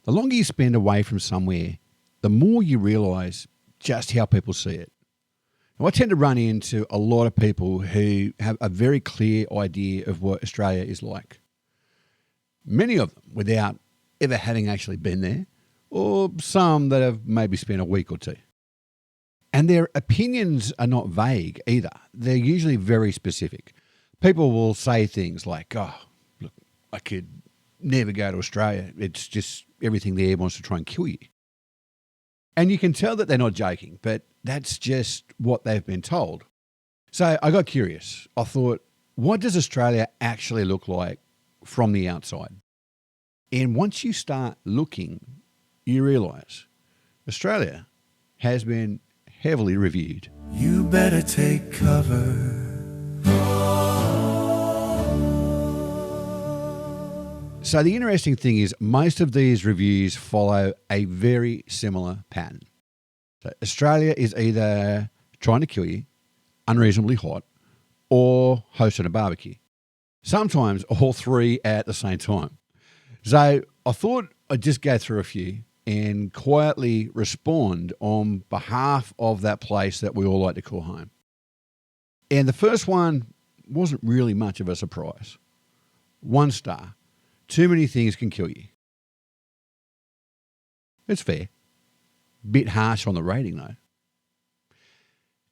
The longer you spend away from somewhere, the more you realise just how people see it. Now, I tend to run into a lot of people who have a very clear idea of what Australia is like. Many of them without ever having actually been there, or some that have maybe spent a week or two. And their opinions are not vague either. They're usually very specific. People will say things like, oh, look, I could never go to Australia. It's just everything there wants to try and kill you. And you can tell that they're not joking, but that's just what they've been told. So I got curious. I thought, what does Australia actually look like from the outside? And once you start looking, you realise Australia has been heavily reviewed. You better take cover. So the interesting thing is most of these reviews follow a very similar pattern. So Australia is either trying to kill you, unreasonably hot, or hosting a barbecue. Sometimes all three at the same time. So I thought I'd just go through a few and quietly respond on behalf of that place that we all like to call home. And the first one wasn't really much of a surprise. 1 star. Too many things can kill you. It's fair. Bit harsh on the rating though.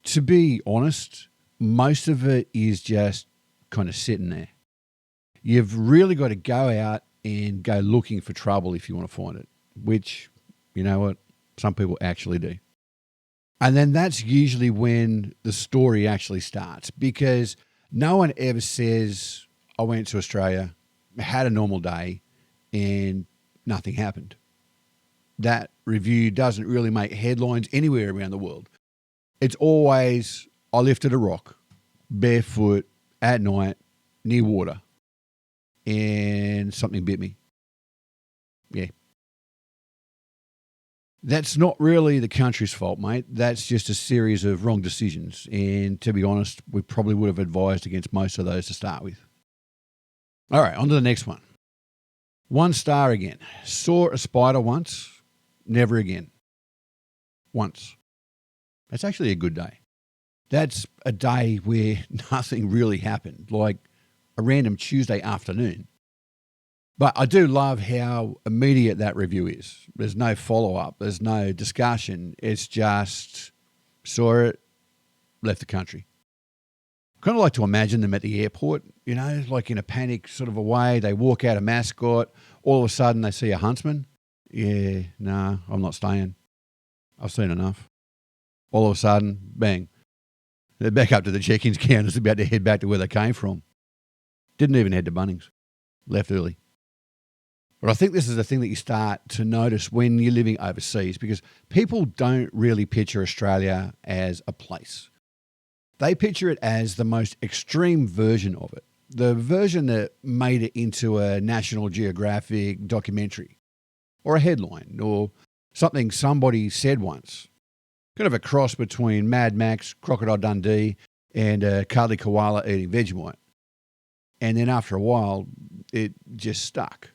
To be honest, most of it is just kind of sitting there. You've really got to go out and go looking for trouble if you want to find it, which, you know what, some people actually do. And then that's usually when the story actually starts, because no one ever says, I went to Australia, had a normal day, and nothing happened. That review doesn't really make headlines anywhere around the world. It's always, I lifted a rock, barefoot, at night, near water, and something bit me. Yeah. That's not really the country's fault, mate. That's just a series of wrong decisions. And to be honest, we probably would have advised against most of those to start with. All right, on to the next one. 1 star again. Saw a spider once, never again. Once. That's actually a good day. That's a day where nothing really happened, like a random Tuesday afternoon. But I do love how immediate that review is. There's no follow-up. There's no discussion. It's just saw it, left the country. Kind of like to imagine them at the airport, you know, like in a panic sort of a way. They walk out a mascot. All of a sudden they see a huntsman. Yeah, no, I'm not staying. I've seen enough. All of a sudden, bang. They're back up to the check-ins counters, about to head back to where they came from. Didn't even head to Bunnings. Left early. But I think this is the thing that you start to notice when you're living overseas, because people don't really picture Australia as a place. They picture it as the most extreme version of it, the version that made it into a National Geographic documentary or a headline or something somebody said once. Kind of a cross between Mad Max, Crocodile Dundee, and a cuddly koala eating Vegemite. And then after a while, it just stuck.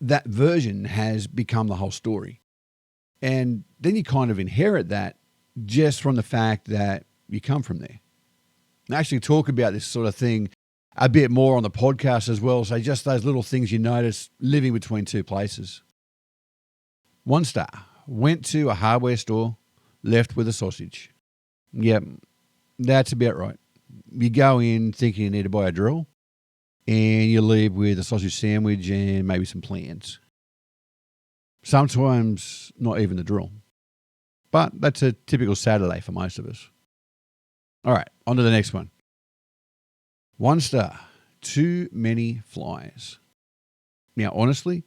That version has become the whole story. And then you kind of inherit that just from the fact that you come from there. I actually talk about this sort of thing a bit more on the podcast as well. So just those little things you notice living between two places. 1 star. Went to a hardware store, left with a sausage. Yep, that's about right. You go in thinking you need to buy a drill, and you leave with a sausage sandwich and maybe some plans. Sometimes not even the drill. But that's a typical Saturday for most of us. All right, on to the next one. 1 star. Too many flies. Now, honestly,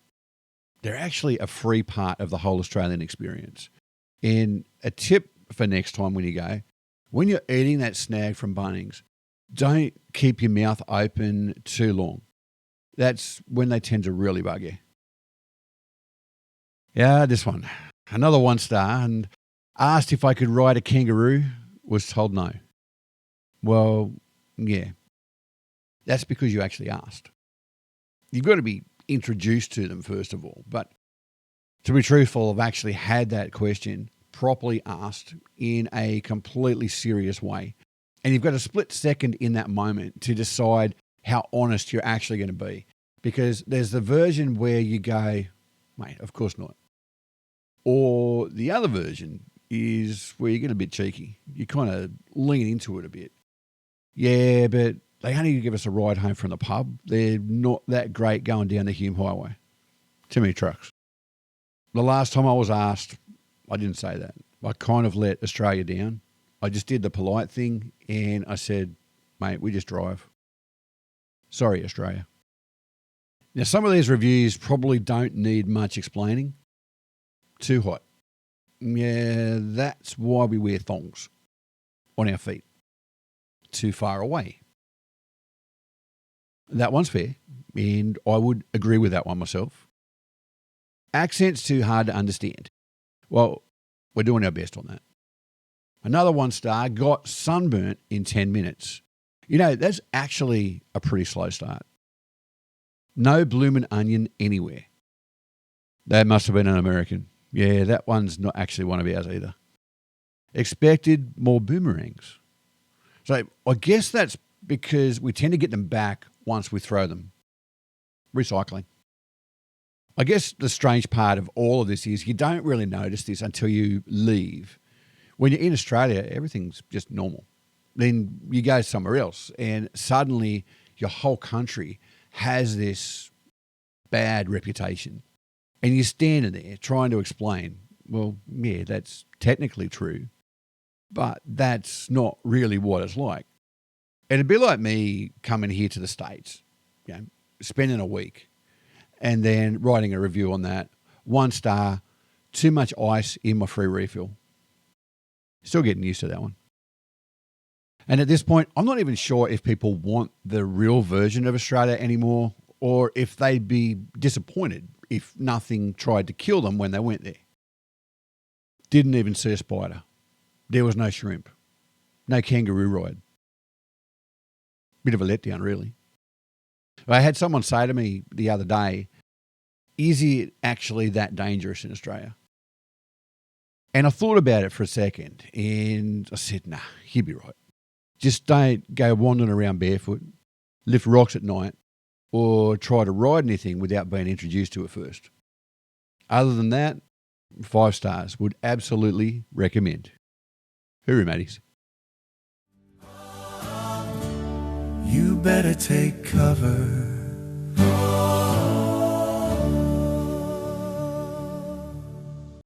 they're actually a free part of the whole Australian experience. And a tip for next time when you go, when you're eating that snag from Bunnings, don't keep your mouth open too long. That's when they tend to really bug you. Yeah, this one. Another 1 star, and asked if I could ride a kangaroo, was told no. Well, yeah. That's because you actually asked. You've got to be introduced to them first of all. But To be truthful, I've actually had that question properly asked in a completely serious way. And you've got a split second in that moment to decide how honest you're actually going to be. Because there's the version where you go, mate, of course not. Or the other version is where you get a bit cheeky. You kind of lean into it a bit. Yeah, but they only give us a ride home from the pub. They're not that great going down the Hume Highway. Too many trucks. The last time I was asked, I didn't say that. I kind of let Australia down. I just did the polite thing and I said, mate, we just drive. Sorry, Australia. Now, some of these reviews probably don't need much explaining. Too hot. Yeah, that's why we wear thongs on our feet. Too far away. That one's fair, and I would agree with that one myself. Accent's too hard to understand. Well, we're doing our best on that. Another 1-star got sunburnt in 10 minutes. You know, that's actually a pretty slow start. No bloomin' onion anywhere. That must have been an American. Yeah, that one's not actually one of ours either. Expected more boomerangs. So I guess that's because we tend to get them back once we throw them. Recycling. I guess the strange part of all of this is you don't really notice this until you leave. When you're in Australia, everything's just normal. Then you go somewhere else and suddenly your whole country has this bad reputation. And you're standing there trying to explain, well, yeah, that's technically true, but that's not really what it's like. It'd be like me coming here to the States, you know, spending a week and then writing a review on that. 1-star, too much ice in my free refill. Still getting used to that one. And at this point, I'm not even sure if people want the real version of Australia anymore or if they'd be disappointed if nothing tried to kill them when they went there. Didn't even see a spider. There was no shrimp. No kangaroo ride. Bit of a letdown, really. I had someone say to me the other day, is it actually that dangerous in Australia? And I thought about it for a second and I said, nah, you'd be right. Just don't go wandering around barefoot, lift rocks at night, or try to ride anything without being introduced to it first. Other than that, 5 stars. Would absolutely recommend. Hooroo, mateys. You better take cover.